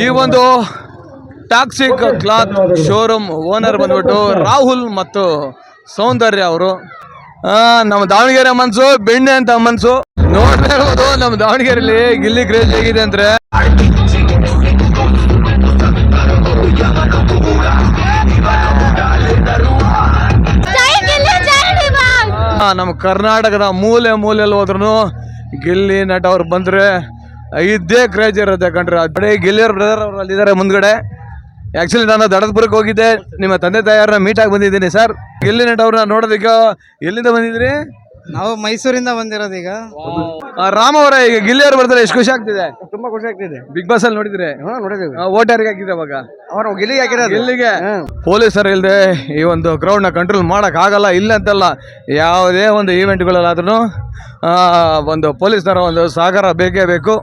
ಈ ಒಂದು toxic cloth showroom owner ಬಂದ್ಬಿಟ್ಟು ರಾಹುಲ್ ಮತ್ತು ಸೌಂದರ್ಯ ಅವರು. ನಮ್ಮ ದಾವಣಗೆರೆ ಮನ್ಸು ಬೆಣ್ಣೆ ಅಂತ ಮನ್ಸು ನೋಡ್ತಾ ಇರ್ಬೋದು. ನಮ್ಮ ದಾವಣಗೆರೆಯಲ್ಲಿ ಗಿಲ್ಲಿ ಕ್ರೇಜ್ ಹೇಗಿದೆ ಅಂದ್ರೆ ನಮ್ಮ ಕರ್ನಾಟಕದ ಮೂಲೆ ಮೂಲೆಯಲ್ಲಿ ಹೋದ್ರು ಗಿಲ್ಲಿ ನಟ ಅವ್ರು ಬಂದ್ರೆ ಇದ್ದೇ ಕ್ರೇಜ್ ಇರುತ್ತೆ ಕಣ್ರಿ. ಅದೇ ಗಿಲ್ಲಿಯವ್ರ ಬ್ರದರ್ ಅವ್ರು ಅಲ್ಲಿದ್ದಾರೆ ಮುಂದ್ಗಡೆ. ಆಕ್ಚುಲಿ ನಾನು ದಡದಪುರಕ್ಕೆ ಹೋಗಿದ್ದೆ, ನಿಮ್ಮ ತಂದೆ ತಾಯಿಯವ್ರನ್ನ ಮೀಟ್ ಆಗಿ ಬಂದಿದ್ದೀನಿ ಸರ್. ಗಿಲ್ಲಿ ನಟ ಅವ್ರನ್ನ ನೋಡೋದೀಗ ಎಲ್ಲಿಂದ ಬಂದಿದ್ರಿ? ನಾವು ಮೈಸೂರಿಂದ ಬಂದಿರೋದು. ಈಗ ರಾಮ್ ಅವರ ಈಗ ಗಿಲ್ಲಿ ಅವ್ರು ಬರ್ತಾರೆ, ಎಷ್ಟು ಖುಷಿ ಆಗ್ತಿದೆ? ತುಂಬಾ ಖುಷಿ ಆಗ್ತಿದೆ. ಬಿಗ್ ಬಾಸ್ ಅಲ್ಲಿ ನೋಡಿದ್ರೆ ಓಟ್ ಯಾರಿಗೆ ಹಾಕಿದ್ರೆ ಅವಾಗ? ಅವರು ಗಿಲ್ಲಿಗೆ ಹಾಕಿರೋದು. ಗಿಲ್ಲಿಗೆ. ಪೊಲೀಸರು ಇಲ್ಲದೆ ಈ ಒಂದು ಕ್ರೌಡ್ನ ಕಂಟ್ರೋಲ್ ಮಾಡಕ್ ಆಗಲ್ಲ. ಇಲ್ಲ ಅಂತಲ್ಲ, ಯಾವುದೇ ಒಂದು ಈವೆಂಟ್ಗಳಲ್ಲಾದ್ರೂ ಒಂದು ಪೊಲೀಸರ ಒಂದು ಸಹಕಾರ ಬೇಕೇ ಬೇಕು.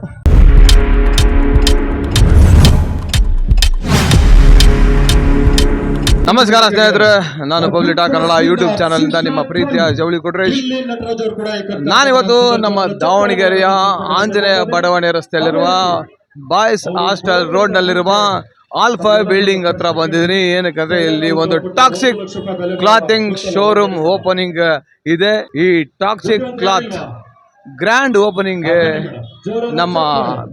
ನಮಸ್ಕಾರ ಸ್ನೇಹಿತರೆ, ನಾನು public talk Kannada YouTube channel ಇಂದ ನಿಮ್ಮ ಪ್ರೀತಿಯ ಜವಳಿ ಕೊಟ್ರೇಶ್. ನಾನಿವತ್ತು ನಮ್ಮ ದಾವಣಗೆರೆಯ ಆಂಜನೇಯ ಬಡಾವಣೆ ರಸ್ತೆಯಲ್ಲಿರುವ ಬಾಯ್ಸ್ ಹಾಸ್ಟೆಲ್ ರೋಡ್ ನಲ್ಲಿರುವ ಆಲ್ಫಾ ಬಿಲ್ಡಿಂಗ್ ಹತ್ರ ಬಂದಿದ್ದೀನಿ. ಏನಕ್ಕಂದ್ರೆ ಇಲ್ಲಿ ಒಂದು ಟಾಕ್ಸಿಕ್ ಕ್ಲಾತಿಂಗ್ ಶೋರೂಮ್ ಓಪನಿಂಗ್ ಇದೆ. ಈ ಟಾಕ್ಸಿಕ್ ಕ್ಲಾತ್ ಗ್ರ್ಯಾಂಡ್ ಓಪನಿಂಗ್ ನಮ್ಮ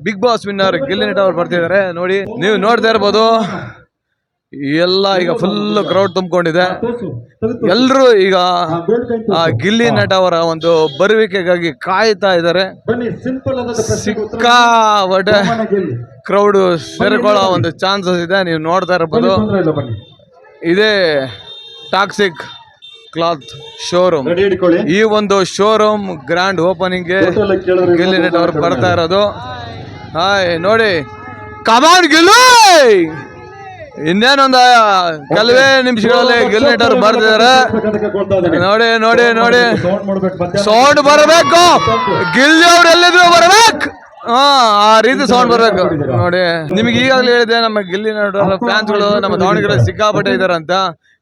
ಬಿಗ್ ಬಾಸ್ ವಿನ್ನರ್ ಗಿಲ್ಲಿ ನಟ ಅವ್ರು ಬರ್ತಿದ್ದಾರೆ. ನೋಡಿ, ನೀವು ನೋಡ್ತಾ ಇರ್ಬೋದು, ಎಲ್ಲ ಈಗ ಫುಲ್ ಕ್ರೌಡ್ ತುಂಬಿಕೊಂಡಿದೆ. ಎಲ್ಲರೂ ಈಗ ಗಿಲ್ಲಿ ನಟ ಅವರ ಒಂದು ಬರುವಿಕೆಗಾಗಿ ಕಾಯ್ತಾ ಇದ್ದಾರೆ. ಸಿಕ್ಕಾಪಟ್ಟೆ ಕ್ರೌಡ್ ಸೇರಿಕೊಳ್ಳೋ ಒಂದು ಚಾನ್ಸಸ್ ಇದೆ. ನೀವು ನೋಡ್ತಾ ಇರ್ಬೋದು, ಇದೇ ಟಾಕ್ಸಿಕ್ ಕ್ಲಾತ್ ಶೋರೂಮ್. ಈ ಒಂದು ಶೋರೂಮ್ ಗ್ರ್ಯಾಂಡ್ ಓಪನಿಂಗ್ ಗಿಲ್ಲಿ ನಟ ಅವರು ಬರ್ತಾ ಇರೋದು. ಹಾಯ್ ನೋಡಿ, ಕಮಾನ್ ಗಿಲ್ಲಿ! ಇನ್ನೇನೊಂದು ಕೆಲವೇ ನಿಮಿಷಗಳಲ್ಲಿ ಗಿಲ್ಲಿ ನಟ ಅವ್ರು ಬರ್ತಿದ್ದಾರೆ. ನೋಡಿ ನೋಡಿ ನೋಡಿ, ಸೌಂಡ್ ಬರಬೇಕು. ಗಿಲ್ಲಿ ಅವ್ರು ಎಲ್ಲಿದ್ರು ಬರ್ಬೇಕು. ಆ ರೀತಿ ಸೌಂಡ್ ಬರ್ಬೇಕು. ನೋಡಿ, ನಿಮಗೆ ಈಗಾಗಲೇ ಹೇಳಿದೆ, ನಮ್ಮ ಗಿಲ್ಲಿ ನಟ ಫ್ಯಾನ್ಸ್ಗಳು ನಮ್ಮ ದಾವಣಗೆರೆ ಸಿಕ್ಕಾಪಟ್ಟೆ ಇದಾರೆ ಅಂತ.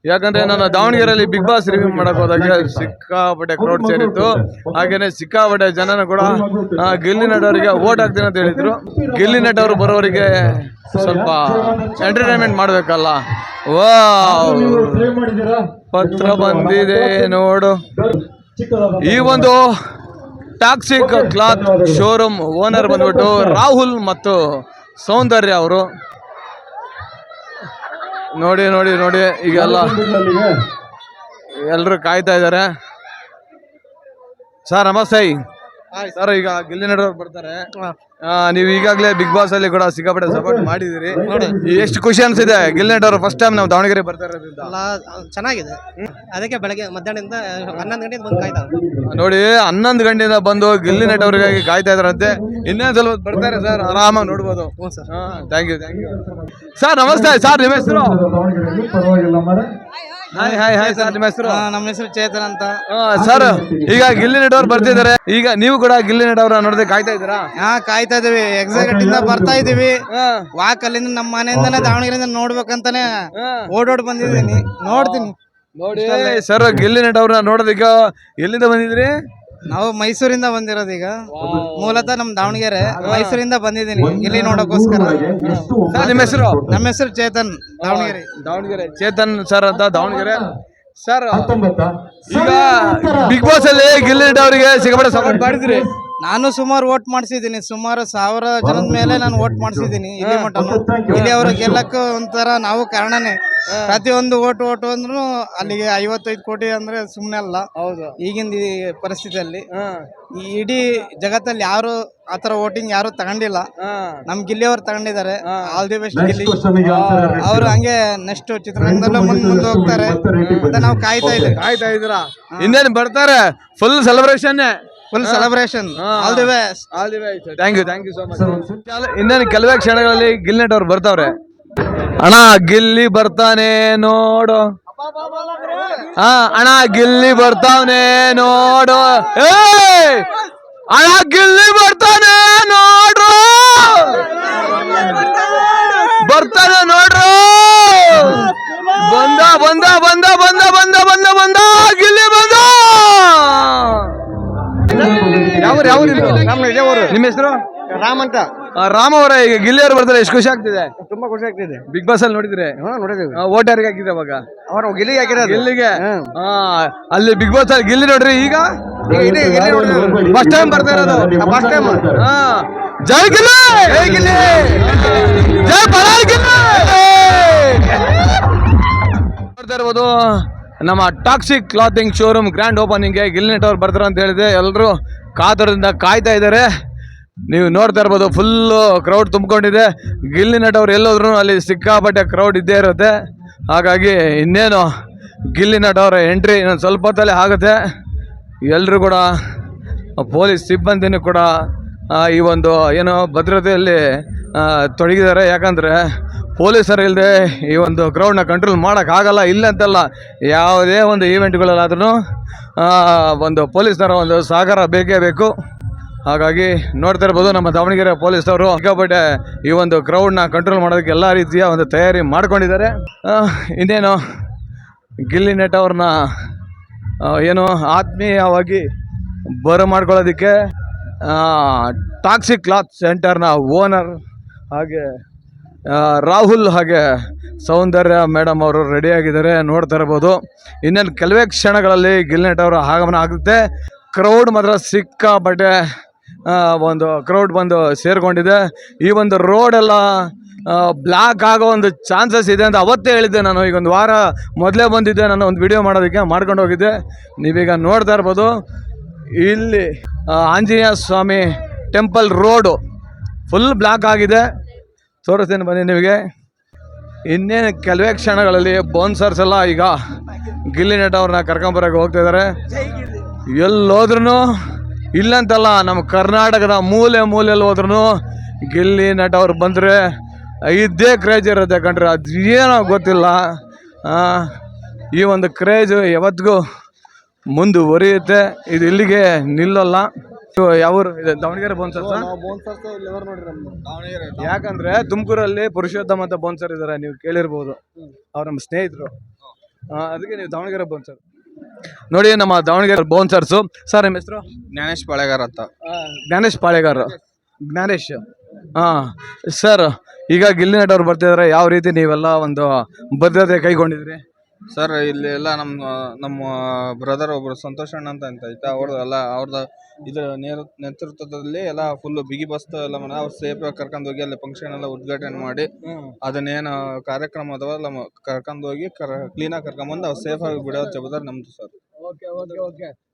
ಯಾಕಂದ್ರೆ ನಾನು ದಾವಣಗೆರೆಯಲ್ಲಿ ಬಿಗ್ ಬಾಸ್ ರಿವ್ಯೂ ಮಾಡಕ್ ಹೋದಾಗ ಸಿಕ್ಕಾಪಟ್ಟೆ ಕ್ರೌಡ್ ಸೇರಿತ್ತು. ಹಾಗೇನೆ ಸಿಕ್ಕಾಪಟ್ಟೆ ಜನನ ಕೂಡ ಗಿಲ್ಲಿ ನಟ ಅವರಿಗೆ ಓಟ್ ಹಾಕ್ತೀನಿ ಅಂತ ಹೇಳಿದ್ರು. ಗಿಲ್ಲಿ ನಟ ಅವರು ಬರೋರಿಗೆ ಸ್ವಲ್ಪ ಎಂಟರ್ಟೈನ್ಮೆಂಟ್ ಮಾಡ್ಬೇಕಲ್ಲ. ಪತ್ರ ಬಂದಿದೆ ನೋಡು. ಈ ಒಂದು ಟಾಕ್ಸಿಕ್ ಕ್ಲಾತ್ ಶೋರೂಮ್ ಓನರ್ ಬಂದ್ಬಿಟ್ಟು ರಾಹುಲ್ ಮತ್ತು ಸೌಂದರ್ಯ ಅವರು. ನೋಡಿ ನೋಡಿ ನೋಡಿ, ಈಗೆಲ್ಲ ಎಲ್ಲರೂ ಕಾಯ್ತಾ ಇದ್ದಾರೆ. ಸರ್ ನಮಸ್ತೆ ಸರ್. ಈಗ ಗಿಲ್ಲಿ ನಟ ಅವ್ರು ಬರ್ತಾರೆ. ನೀವು ಈಗಾಗಲೇ ಬಿಗ್ ಬಾಸ್ ಅಲ್ಲಿ ಕೂಡ ಸಿಕ್ಕಾಪಟ್ಟೆ ಸಪೋರ್ಟ್ ಮಾಡಿದಿರಿ. ಎಷ್ಟು ಖುಷಿ ಅನ್ಸಿದೆ ಗಿಲ್ಲಿ ನಟ ಅವರು ಫಸ್ಟ್ ಟೈಮ್ ನಾವು ದಾವಣಗೆರೆ ಬರ್ತಾ ಇರೋದ್ರಿಂದ? ಚೆನ್ನಾಗಿದೆ. ಅದಕ್ಕೆ ಬೆಳಗ್ಗೆ ಮಧ್ಯಾಹ್ನದಿಂದ 11 ಗಂಟೆಯಿಂದ ಬಂದು ಕಾಯ್ತಾ ನೋಡಿ, 11 ಗಂಟೆಯಿಂದ ಬಂದು ಗಿಲ್ಲಿ ನಟ ಅವರಿಗಾಗಿ ಕಾಯ್ತಾ ಇದಾರಂತೆ. ಇನ್ನೇನು ಸ್ವಲ್ಪ ಬರ್ತಾರೆ ಸರ್, ಆರಾಮಾಗಿ ನೋಡ್ಬೋದು. Thank you thank you sir. ನಮಸ್ತೆ ಸರ್, ನಿಮ್ಮ ಹೆಸರು? ಹಾಯ್ ಹಾಯ್ ಹಾಯ್ ಸರ್, ನಿಮ್ಮ ಹೆಸರು? ನಮ್ಮ ಹೆಸರು ಚೇತನ್ ಅಂತ ಸರ್. ಈಗ ಗಿಲ್ಲಿ ನಟ ಅವ್ರು ಬರ್ತಿದ್ದಾರೆ. ಈಗ ನೀವು ಕೂಡ ಗಿಲ್ಲಿ ನಟ ಅವ್ರ ನೋಡೋದಕ್ಕೆ ಕಾಯ್ತಾ ಇದ್ದೀರಾ? ಕಾಯ್ತಾ ಇದೀವಿ. ಎಕ್ಸೈಟ್ ಇಂದ ಬರ್ತಾ ಇದೀವಿ. ವಾಕ್ ಅಲ್ಲಿಂದ ನಮ್ಮ ಮನೆಯಿಂದಾನೆ ದಾವಣಗೆರೆಯಿಂದ ನೋಡ್ಬೇಕಂತಾನೆ ಓಡೋಡ್ ಬಂದಿದ್ದೀನಿ. ನೋಡ್ತೀನಿ. ನೋಡಿ ಸರ್, ಗಿಲ್ಲಿ ನಟ ಅವ್ರನ್ನ ನೋಡೋದಕ್ಕೆ ಎಲ್ಲಿಂದ ಬಂದಿದ್ರಿ? ನಾವು ಮೈಸೂರಿಂದ ಬಂದಿರೋದು. ಈಗ ಮೂಲತಃ ನಮ್ ದಾವಣಗೆರೆ, ಮೈಸೂರಿಂದ ಬಂದಿದ್ದೀನಿ ಇಲ್ಲಿ ನೋಡೋಕೋಸ್ಕರ. ನಿಮ್ಮ ಹೆಸರು? ನಮ್ಮ ಹೆಸರು ಚೇತನ್, ದಾವಣಗೆರೆ. ದಾವಣಗೆರೆ ಚೇತನ್ ಸರ್ ಅಂತ, ದಾವಣಗೆರೆ ಸರ್. ಈಗ ಬಿಗ್ ಬಾಸ್ ಅಲ್ಲಿ ಗಿಲ್ಲಿ ನಟ ಅವರಿಗೆ ಸಿಕ್ಕಾಪಟ್ಟೆ ಸಪೋರ್ಟ್ ಮಾಡಿದ್ರಿ. ನಾನು ಸುಮಾರು ವೋಟ್ ಮಾಡಿಸಿದ್ದೀನಿ. ಸುಮಾರು 1000 ಜನದ ಮೇಲೆ ನಾನು ವೋಟ್ ಮಾಡಿಸಿದ್ದೀನಿ. ಇಲ್ಲಿ ಮಟ್ಟ ಇಲ್ಲಿ ಅವ್ರ ಗೆಲ್ಲಕ್ಕೂ ಒಂಥರ ನಾವು ಕಾರಣನೇ. ಪ್ರತಿಯೊಂದು ಓಟ್ ಅಂದ್ರೂ ಅಲ್ಲಿಗೆ 55 ಕೋಟಿ ಅಂದ್ರೆ ಸುಮ್ಮನೆ ಅಲ್ಲ. ಹೌದು, ಈಗಿನ ಪರಿಸ್ಥಿತಿಯಲ್ಲಿ ಈ ಇಡೀ ಜಗತ್ತಲ್ಲಿ ಯಾರು ಆತರ ವೋಟಿಂಗ್ ಯಾರು ತಗೊಂಡಿಲ್ಲ. ನಮ್ ಗಿಲ್ಲಿ ಅವ್ರು ತಗೊಂಡಿದ್ದಾರೆ. All the best Gilli. ಅವ್ರು ಹಂಗೆ ನೆಕ್ಸ್ಟ್ ಚಿತ್ರರಂಗದಲ್ಲೂ ಮುಂದೆ ಹೋಗ್ತಾರೆ ಅಂತ ನಾವು ಕಾಯ್ತಾ ಇದ್ದೀರಾ? ಇನ್ನೇನು ಬರ್ತಾರೆ? Full celebration. All the best. Thank you so much. ಇನ್ನೇನು ಕೆಲವೇ ಕ್ಷಣಗಳಲ್ಲಿ ಗಿಲ್ಲಿ ನಟ ಅವ್ರು ಬರ್ತಾವ್ರೆ. ಅಣ್ಣ ಗಿಲ್ಲಿ ಬರ್ತಾನೆ ನೋಡು. ಅಣ್ಣ ಗಿಲ್ಲಿ ಬರ್ತಾವನೆ ನೋಡು. ಅಣ್ಣ ಗಿಲ್ಲಿ ಬರ್ತಾನೆ ನೋಡ್ರು. ಬರ್ತಾನೆ ನೋಡ್ರು. ಬಂದ ಬಂದ ಬಂದ ಬಂದ ಬಂದ ಬಂದ ಬಂದ ಗಿಲ್ಲಿ ಬಂದ. ಯಾವ ನಿಮ್ಮ ಹೆಸರು? ರಾಮ್ ಅಂತ. ರಾಮ್ ಅವರ ಈಗ ಗಿಲ್ಲಿ ಅವ್ರು ಬರ್ತಾರೆ ಎಷ್ಟು ಖುಷಿ ಆಗ್ತಿದೆ? ತುಂಬಾ ಖುಷಿ ಆಗ್ತಿದೆ. ಬಿಗ್ ಬಾಸ್ ಅಲ್ಲಿ ನೋಡಿದ್ರೆ ನೋಡಿದೇವೆ. ಓಟ್ ಯಾರಿಗೆ ಹಾಕಿದ್ರೆ ಅವಾಗ? ಅವ್ರು ಗಿಲ್ಲಿಗೆ ಹಾಕಿರೋದು. ಗಿಲ್ಲಿಗೆ. ಅಲ್ಲಿ ಬಿಗ್ ಬಾಸ್ ಅಲ್ಲಿ ಗಿಲ್ಲಿ ನೋಡ್ರಿ ಈಗ ಫಸ್ಟ್ ಟೈಮ್ ಬರ್ತಾ ಇರೋದು. First time. ಜೈ ಗಿಲ್ಲಿ, ಜೈ ಗಿಲ್ಲಿ, ಜೈ ಬಲಾಲ್ ಗಿಲ್ಲಿ. ನೋಡ್ತಾ ಇರ್ಬೋದು ನಮ್ಮ ಟಾಕ್ಸಿಕ್ ಕ್ಲಾತಿಂಗ್ ಶೋರೂಮ್ ಗ್ರ್ಯಾಂಡ್ ಓಪನಿಂಗ್ಗೆ ಗಿಲ್ಲಿ ನಟ ಅವ್ರು ಬರ್ತಾರೆ ಅಂತ ಹೇಳಿದೆ. ಎಲ್ಲರೂ ಕಾತರದಿಂದ ಕಾಯ್ತಾ ಇದ್ದಾರೆ. ನೀವು ನೋಡ್ತಾ ಇರ್ಬೋದು ಫುಲ್ಲು ಕ್ರೌಡ್ ತುಂಬಿಕೊಂಡಿದೆ. ಗಿಲ್ಲಿ ನಟ ಅವ್ರು ಎಲ್ಲೋದ್ರು ಅಲ್ಲಿ ಸಿಕ್ಕಾಪಟ್ಟೆ ಕ್ರೌಡ್ ಇದ್ದೇ ಇರುತ್ತೆ. ಹಾಗಾಗಿ ಇನ್ನೇನು ಗಿಲ್ಲಿ ನಟ ಅವರ ಎಂಟ್ರಿ ಇನ್ನೊಂದು ಸ್ವಲ್ಪ ಹೊತ್ತಲ್ಲೇ ಆಗುತ್ತೆ. ಎಲ್ಲರೂ ಕೂಡ ಪೊಲೀಸ್ ಸಿಬ್ಬಂದಿನೂ ಕೂಡ ಈ ಒಂದು ಏನು ಭದ್ರತೆಯಲ್ಲಿ ತೊಡಗಿದ್ದಾರೆ. ಯಾಕಂದರೆ ಪೊಲೀಸರು ಇಲ್ಲದೆ ಈ ಒಂದು ಕ್ರೌಡ್ನ ಕಂಟ್ರೋಲ್ ಮಾಡೋಕ್ಕಾಗಲ್ಲ. ಇಲ್ಲ ಅಂತಲ್ಲ, ಯಾವುದೇ ಒಂದು ಈವೆಂಟ್ಗಳಲ್ಲಾದ್ರೂ ಒಂದು ಪೊಲೀಸ್ನವರ ಒಂದು ಸಹಕಾರ ಬೇಕೇ ಬೇಕು. ಹಾಗಾಗಿ ನೋಡ್ತಾ ಇರ್ಬೋದು ನಮ್ಮ ದಾವಣಗೆರೆ ಪೊಲೀಸವರು ಸಿಕ್ಕಾಪಟ್ಟೆ ಈ ಒಂದು ಕ್ರೌಡ್ನ ಕಂಟ್ರೋಲ್ ಮಾಡೋದಕ್ಕೆ ಎಲ್ಲ ರೀತಿಯ ಒಂದು ತಯಾರಿ ಮಾಡ್ಕೊಂಡಿದ್ದಾರೆ. ಇನ್ನೇನು ಗಿಲ್ಲಿ ನಟ ಅವ್ರನ್ನ ಏನು ಆತ್ಮೀಯವಾಗಿ ಬರಮಾಡ್ಕೊಳ್ಳೋದಕ್ಕೆ ಟಾಕ್ಸಿಕ್ ಕ್ಲಾತ್ ಸೆಂಟರ್ನ ಓನರ್ ಹಾಗೆ ರಾಹುಲ್ ಹಾಗೆ ಸೌಂದರ್ಯ ಮೇಡಮ್ ಅವರು ರೆಡಿಯಾಗಿದ್ದಾರೆ. ನೋಡ್ತಾ ಇರ್ಬೋದು ಇನ್ನೇನು ಕೆಲವೇ ಕ್ಷಣಗಳಲ್ಲಿ ಗಿಲ್ಲಿ ನಟ ಅವರ ಆಗಮನ ಆಗುತ್ತೆ. ಕ್ರೌಡ್ ಮಾತ್ರ ಸಿಕ್ಕಾಪಟ್ಟೆ ಒಂದು ಕ್ರೌಡ್ ಬಂದು ಸೇರಿಕೊಂಡಿದೆ. ಈ ಒಂದು ರೋಡೆಲ್ಲ ಬ್ಲ್ಯಾಕ್ ಆಗೋ ಒಂದು ಚಾನ್ಸಸ್ ಇದೆ ಅಂತ ಅವತ್ತೇ ಹೇಳಿದ್ದೆ ನಾನು. ಈಗ ಒಂದು ವಾರ ಮೊದಲೇ ಬಂದಿದ್ದೆ ನಾನು ಒಂದು ವಿಡಿಯೋ ಮಾಡೋದಕ್ಕೆ, ಮಾಡ್ಕೊಂಡು ಹೋಗಿದ್ದೆ. ನೀವೀಗ ನೋಡ್ತಾ ಇರ್ಬೋದು ಇಲ್ಲಿ ಆಂಜನೇಯ ಸ್ವಾಮಿ ಟೆಂಪಲ್ ರೋಡು ಫುಲ್ ಬ್ಲ್ಯಾಕ್ ಆಗಿದೆ. ತೋರಿಸ್ತೀನಿ ಬನ್ನಿ ನಿಮಗೆ. ಇನ್ನೇನು ಕೆಲವೇ ಕ್ಷಣಗಳಲ್ಲಿ ಬೌನ್ಸರ್ಸ್ ಎಲ್ಲ ಈಗ ಗಿಲ್ಲಿ ನಟ ಅವ್ರನ್ನ ಕರ್ಕೊಂಬರೋಕೆ ಹೋಗ್ತಾ ಇದ್ದಾರೆ. ಎಲ್ಲೋದ್ರೂ ಇಲ್ಲಂತಲ್ಲ, ನಮ್ಮ ಕರ್ನಾಟಕದ ಮೂಲೆ ಮೂಲೆಯಲ್ಲಿ ಹೋದ್ರೂ ಗಿಲ್ಲಿ ನಟ ಅವ್ರು ಬಂದರೆ ಇದ್ದೇ ಕ್ರೇಜ್ ಇರುತ್ತೆ ಕಣ್ರಿ. ಅದೇನೋ ಗೊತ್ತಿಲ್ಲ, ಈ ಒಂದು ಕ್ರೇಜು ಯಾವತ್ತಿಗೂ ಮುಂದುವರಿಯುತ್ತೆ. ಇದು ಇಲ್ಲಿಗೆ ನಿಲ್ಲಲ್ಲ. ಯಾವರು ಇದೆ? ದಾವಣಗೆರೆ ಬೌನ್ಸರ್ಸ್. ಯಾಕಂದ್ರೆ ತುಮಕೂರಲ್ಲಿ ಪುರುಷೋತ್ತಮ ಅಂತ ಬೌನ್ಸರ್ ಇದ್ದಾರೆ, ನೀವು ಕೇಳಿರ್ಬೋದು. ಅವ್ರು ನಮ್ಮ ಸ್ನೇಹಿತರು. ಅದಕ್ಕೆ ನೀವು ದಾವಣಗೆರೆ ಬೌನ್ಸರ್ ನೋಡಿ. ನಮ್ಮ ದಾವಣಗೆರೆ ಬೌನ್ಸರ್ಸು. ಸರ್ ನಿಮ್ಮ ಹೆಸರು? ಜ್ಞಾನೇಶ್ ಪಾಳೆಗಾರ್ ಅಂತ. ಜ್ಞಾನೇಶ್ ಪಾಳೆಗಾರ್. ಜ್ಞಾನೇಶ್. ಸರ್ ಈಗ ಗಿಲ್ಲಿ ನಟ ಅವ್ರು ಬರ್ತಿದ್ದಾರೆ, ಯಾವ ರೀತಿ ನೀವೆಲ್ಲ ಒಂದು ಭದ್ರತೆ ಕೈಗೊಂಡಿದ್ರಿ? ಸರ್ ಇಲ್ಲಿ ಎಲ್ಲ ನಮ್ಮ ಬ್ರದರ್ ಒಬ್ರು ಸಂತೋಷ್ ಅಣ್ಣ ಅಂತ ಐತೆ, ಅವ್ರದ್ದು ಇದ್ರ ನೇತೃತ್ವದಲ್ಲಿ ಎಲ್ಲ ಫುಲ್ ಬಿಗಿ ಬಸ್ ಎಲ್ಲ ಅವ್ರು ಸೇಫ್ ಕರ್ಕೊಂಡು ಹೋಗಿ ಅಲ್ಲಿ ಫಂಕ್ಷನ್ ಎಲ್ಲ ಉದ್ಘಾಟನೆ ಮಾಡಿ ಅದನ್ನೇನು ಕಾರ್ಯಕ್ರಮ ಅದಾವಲ್ಲ ಕರ್ಕೊಂಡು ಹೋಗಿ ಕ್ಲೀನಾಗಿ ಕರ್ಕೊಂಬಂದು ಅವ್ರು ಸೇಫ್ ಆಗಿ ಬಿಡೋ ಜವಾಬ್ದಾರಿ ನಮ್ದು sir.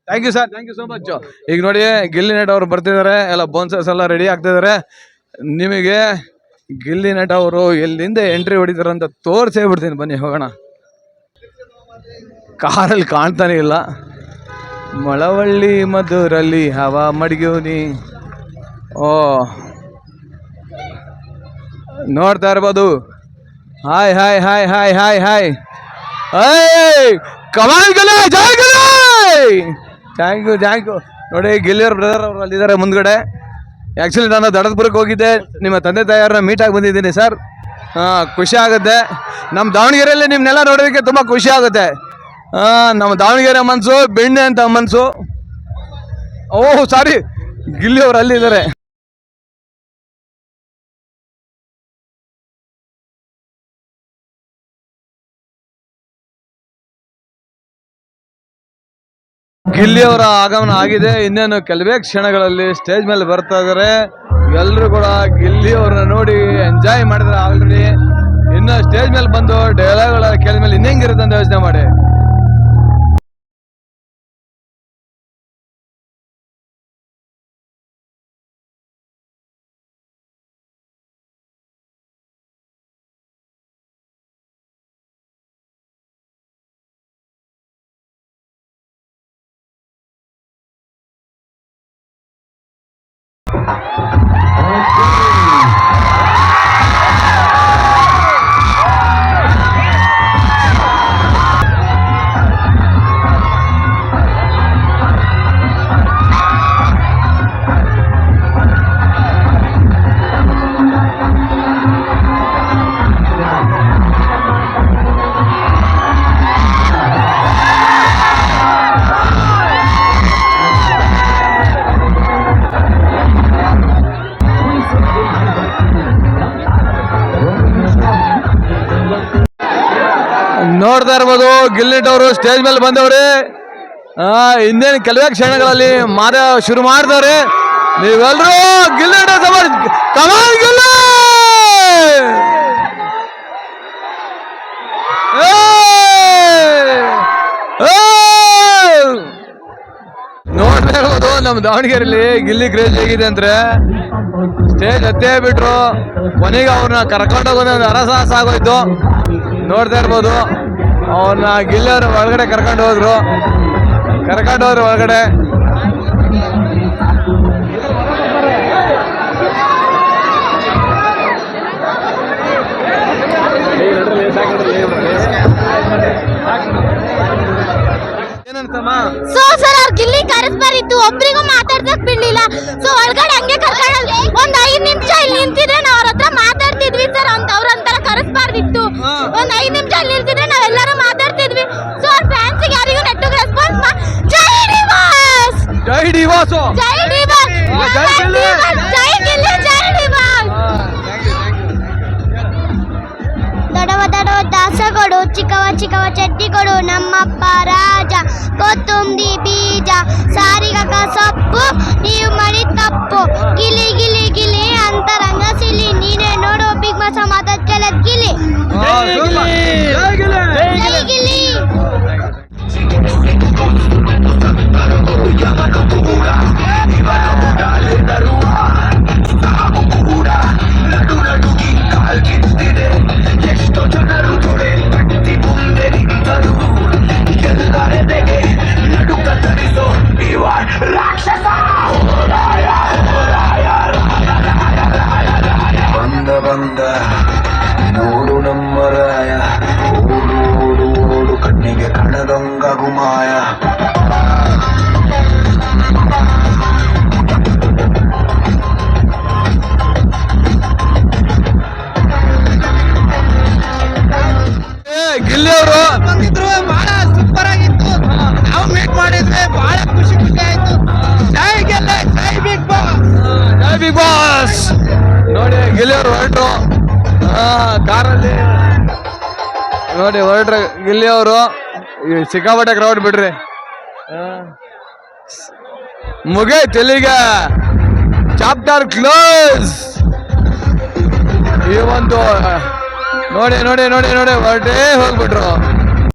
Thank you sir, thank you so much. ಈಗ ನೋಡಿ ಗಿಲ್ಲಿ ನಟ ಅವ್ರು ಬರ್ತಿದ್ದಾರೆ, ಎಲ್ಲ ಬೌನ್ಸರ್ಸ್ ಎಲ್ಲ ರೆಡಿ ಆಗ್ತಿದ್ದಾರೆ. ನಿಮಗೆ ಗಿಲ್ಲಿ ನಟ ಅವರು ಎಲ್ಲಿಂದ ಎಂಟ್ರಿ ಹೊಡಿತಾರೆ ಅಂತ ತೋರಿಸೇ ಬಿಡ್ತೀನಿ, ಬನ್ನಿ ಹೋಗೋಣ. ಕಾರಲ್ಲಿ ಕಾಣ್ತಾನೆ ಇಲ್ಲ. ಮಳವಳ್ಳಿ ಮಧುರಲ್ಲಿ ಹವಾ ಮಡಗಿವ್ನಿ. ಓ ನೋಡ್ತಾ ಇರ್ಬೋದು. Hi hi hi hi hi hi ಕಮಾಲ್ ಗಿಲ್ಲಿ, ಜೈ Gilli. Thank you, thank you. ನೋಡಿ ಗಿಲ್ಲಿಯವ್ರ ಬ್ರದರ್ ಅವರು ಅಲ್ಲಿದ್ದಾರೆ ಮುಂದ್ಗಡೆ. ಆ್ಯಕ್ಚುಲಿ ನಾನು ದಡದಪುರಕ್ಕೆ ಹೋಗಿದ್ದೆ, ನಿಮ್ಮ ತಂದೆ ತಾಯಿಯವ್ರನ್ನ ಮೀಟಾಗಿ ಬಂದಿದ್ದೀನಿ ಸರ್. ಖುಷಿ ಆಗುತ್ತೆ. ನಮ್ಮ ದಾವಣಗೆರೆಯಲ್ಲಿ ನಿಮ್ಮನ್ನೆಲ್ಲ ನೋಡೋದಕ್ಕೆ ತುಂಬ ಖುಷಿ ಆಗುತ್ತೆ. ನಮ್ಮ ದಾವಣಗೆರೆ ಮನಸ್ಸು ಬೆಣ್ಣೆ ಅಂತ ಮನಸ್ಸು. ಓಹ್ ಸಾರಿ, ಗಿಲ್ಲಿ ಅವರು ಅಲ್ಲಿದ್ದಾರೆ. ಗಿಲ್ಲಿ ಅವರ ಆಗಮನ ಆಗಿದೆ. ಇನ್ನೇನು ಕೆಲವೇ ಕ್ಷಣಗಳಲ್ಲಿ ಸ್ಟೇಜ್ ಮೇಲೆ ಬರ್ತಾ ಇದ್ದಾರೆ. ಎಲ್ಲರೂ ಕೂಡ ಗಿಲ್ಲಿ ಅವ್ರನ್ನ ನೋಡಿ ಎಂಜಾಯ್ ಮಾಡಿದ್ರೆ ಆಲ್ರೆಡಿ. ಇನ್ನು ಸ್ಟೇಜ್ ಮೇಲೆ ಬಂದು ಡೈಲಾಗ್ಗಳ ಕೇಳಿದ್ಮೇಲೆ ಇನ್ನೆಂಗಿರುತ್ತೆ ಅಂತ ಯೋಚನೆ ಮಾಡಿ. ನೋಡ್ತಾ ಇರ್ಬೋದು ಗಿಲ್ಲಿಟ್ ಅವರು ಸ್ಟೇಜ್ ಮೇಲೆ ಬಂದವ್ರೆ. ಇನ್ನೇನು ಕೆಲವೇ ಕ್ಷಣಗಳಲ್ಲಿ ಮಾದ ಶುರು ಮಾಡ್ದವ್ರೆ. ನೀವೆಲ್ಲರೂ ಗಿಲ್ಲಿಟ್ ಕಮಾಲ್ ಗಿಲ್ಲಿ ನೋಡ್ತಾ ಇರ್ಬೋದು ನಮ್ಮ ದಾವಣಗೆರೆಯಲ್ಲಿ ಗಿಲ್ಲಿ ಕ್ರೇಜ್ ಹೇಗಿದೆ ಅಂದ್ರೆ ಸ್ಟೇಜ್ ಹತ್ತೇ ಬಿಟ್ರು. ಕೊನೆಗೆ ಅವ್ರನ್ನ ಕರ್ಕೊಂಡೋಗೋದು ಒಂದು ಅರಸಾಹಸ ಆಗೋಯ್ತು. ನೋಡ್ತಾ ಇರ್ಬೋದು ಅವ್ರನ್ನ ಗಿಲ್ಲಿ ಅವ್ರ ಒಳಗಡೆ ಕರ್ಕೊಂಡು ಹೋದ್ರು ಒಳಗಡೆ. ಏನಂತಮ್ಮ? ಸೊ ಸರ್ ಅವ್ರ ಗಿಲ್ಲಿ ಕರೆಸ್ಬಾರಿತ್ತು, ಒಬ್ರಿಗೂ ಮಾತಾಡ್ಸಕ್ ಬಿಡ್ಲಿಲ್ಲ. ಸೊ ಒಳಗಡೆ ಹಂಗೆ ಕರ್ಕೊಂಡು ಒಂದ್ 5 ನಿಮಿಷ ಇಲ್ಲಿ ನಿಂತಿದ್ರೆ ನಾವ್ ಅವ್ರ ಹತ್ರ ಮಾತಾಡ್ತಿದ್ವಿ ಸರ್. ಅವ್ರಂತರ ಕರೆಸ್ಬಾರ್ದಿತ್ತು. ಒಂದ್ 5 ನಿಮಿಷ ಇಲ್ಲಿ ನಿಂತಿದ್ರೆ ನಾವೆಲ್ಲರೂ ಮಾತಾಡ್ತಿದ್ವಿ. ಸೊ ಅವ್ರ ಫ್ಯಾನ್ಸ್ ಯಾರಿಗೂ ನೆಟ್ಟಿಗೆ ರೆಸ್ಪಾನ್ಸ್ ಜೈ ಡಿವಾಸ್, ಜೈ ಡಿವಾಸು, ಜೈ ಡಿವಾಸ್, ಜೈ ಗಿಲ್ಲಿ, ಜೈ ಗಿಲ್ಲಿ, ಜೈ ಡಿವಾಸ್. ದೊಡವ ದೊಡವ ದಾಸಗಳು, ಚಿಕ್ಕವ ಚಿಕ್ಕವ ಚಡ್ಡಿಗಳು, ನಮ್ಮಪ್ಪ ರಾಜ, ಕೊತ್ತುಂಬರಿ ಬೀಜ, ಸಾರಿಗಕ ಸೊಪ್ಪು, ನೀವು ಮಾಡಿ ತಪ್ಪು, ಗಿಲಿ ಗಿಲಿ ಗಿಲಿ ಅಂತರಂಗ ಸಿಲಿ, ನೀನೇ ನೋಡು ಬಿಗ್ ಬಾಸ್ ಮಾತಾಡ್ ಕೇಳದ್ ಗಿಲಿ, ಜೈ ಗಿಲಿ. ಬಂದ ನೋಡು ನಮ್ಮ ರಾಯ, ಓಡು ಓಡು ಓಡು ಕಣ್ಣಿಗೆ ಕಣದೊಂಗ ಗುಮಾಯ. ಗಿಲ್ಲಿ ಅವರು ಬಂದಿದ್ರು, ಬಹಳ ಸೂಪರ್ ಆಗಿತ್ತು. ನಾವು ಮೀಟ್ ಮಾಡಿದ್ವಿ, ಬಹಳ ಖುಷಿ ಆಯ್ತು. ಜೈ ಗೆಲ್ಲ, ಜೈ ಬಿಗ್ ಬಾಸ್, ಜೈ ಬಿಗ್ ಬಾಸ್. ನೋಡಿ ಗಿಲ್ಲಿ ಅವರು ಹೊರಟ್ರು ಕಾರಲ್ಲಿ. ನೋಡಿ ಹೊರಟ್ರು ಗಿಲ್ಲಿ ಅವರು. ಸಿಕ್ಕಾಪಟ್ಟೆ ಕ್ರೌಡ್ ಬಿಡ್ರಿ. ಮುಗೀತು ಇಲ್ಲಿಗೆ, ಚಾಪ್ಟರ್ ಕ್ಲೋಸ್. ಈ ಒಂದು ನೋಡಿ ನೋಡಿ ನೋಡಿ ನೋಡಿ ಹೊರಟೇ ಹೋಗ್ಬಿಟ್ರು.